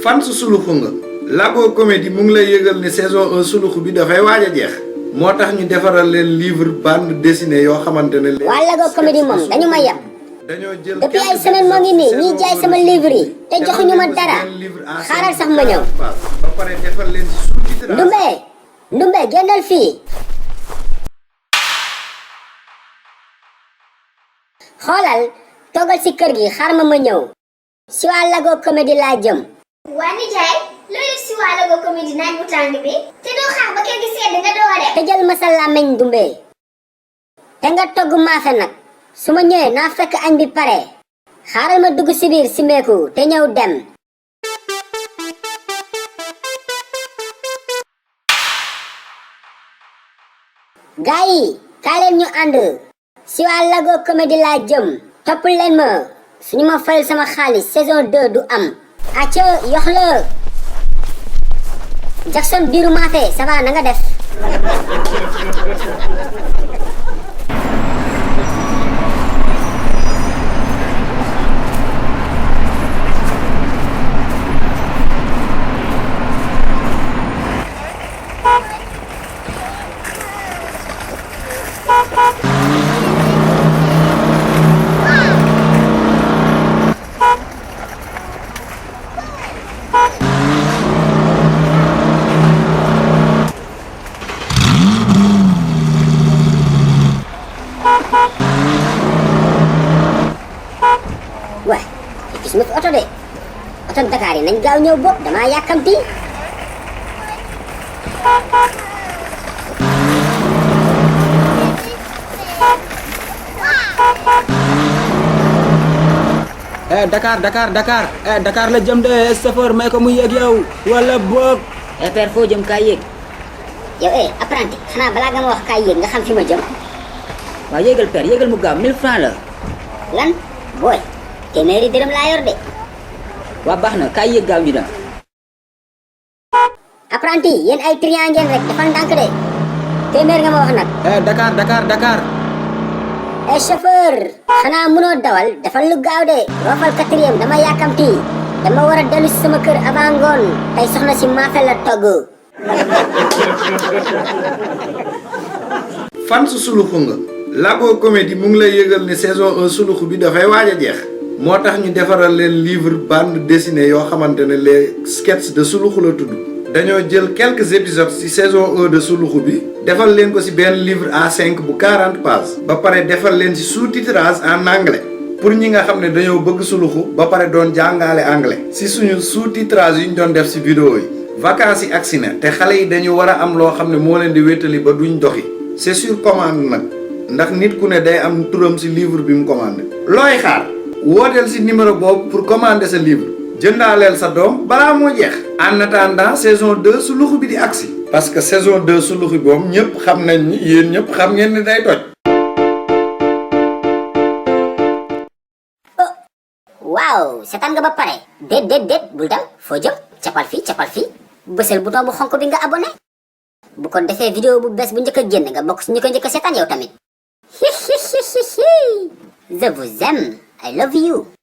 fan su suluxu nga Lago Comédie mu ngi lay yëgal ni saison 1 suluxu bi dafay waaj a jeex moo tax ñu defaral leen livre bande dessinée yoo xamante ne waa Lago Comédie moom dañu ma yab dañoo jël depuis ay semaine moo ngi nii ñiy jaay sama livre yi te joxuñu ma dara xaaral sax ma ñëw ba pare defal leen ci sous-titrage ndumbe génnal fii xoolal toogal si kër gi xaar ma ñëw si waa Lago Comédie laa jëm. waa nijaay loo def si waa Lago Comédie naaj bu tàng bi te doo xaar ba kër gi sedd nga doo dem. te jël ma sa làmmiñ ndumbe te nga togg maafe nag su ma ñëwee naa fekk añ bi pare xaaral ma dugg si biir si meeku te ñëw dem. gaa yi kaa leen ñu ànd si waa Lago Comédie laa jëm topp leen ma suñu ma fayal sama xaalis saison 2 du am. acca yox la Jackson biiru maafe ça va na nga def. Wah, gis nga fi oto de oto Dakar yi nañ gaaw ñëw bopp damaa yàkkamti. Dakar la jëm de chauffeur may ko mu yéeg yow wala boog. père foo jëm kaay yéeg. yow apprenti xanaa balaa nga ma wax kaay yéeg nga xam fi ma jëm. waaw yéegal père yéegal mu gaaw 1000 francs la. lan booy. téeméeri dërëm laa yor de. waa baax na kaay yéeg gaaw ñu dem. apprenti yéen ay triant ngeen rek dafa ndànk de. téeméer nga ma wax nag. Dakar. chauffeur. xanaa mënoo dawal dafa lu gaaw de. roofal 4e dama yàkkamti. dama war a dellu si sama kër avant ngoon. tey soxna si maafe la togg. fan su suluxu nga Lago Comédie mu ngi lay yëgal ni saison 1 suluxu bi dafay waaj a jeex moo tax ñu defaral leen livre bande dessinée yoo xamante ne les sketchs de suluxu la tudd dañoo jël quelques épisodes ci saison 1 de suluxu bi defal leen ko ci benn livre A5 bu 40 pages ba pare defal leen ci sous-titrage en anglais pour ñi nga xam ne dañoo bëgg suluxu ba pare doon jàngale anglais ci suñu sous-titrage yu ñu doon def ci vidéo yi vacances yi agsi na te xale yi dañu war a am loo xam ne moo leen di wéttali ba duñ doxi c'est sur commande nag ndax nit ku ne day am turam ci livre bi mu commandé looy xaar wooteel ci numéro boobu pour commander sa livre jëndaaleel sa doom balaa moo jeex en attendant saison 2 suluxu bi di agsi parce que saison 2 suluxu boobu ñëpp xam nañ ni yéen ñëpp xam ngeen ni day toj. waaw seetaan nga ba pare. déet bul dem foo jëm capal fii bësal bouton bu xonk bi nga abonné bu ko defee vidéo bu bees bu njëkk a génn nga bokk si ñu ko njëkk a seetaan yow tamit. Je vous aime. I love you.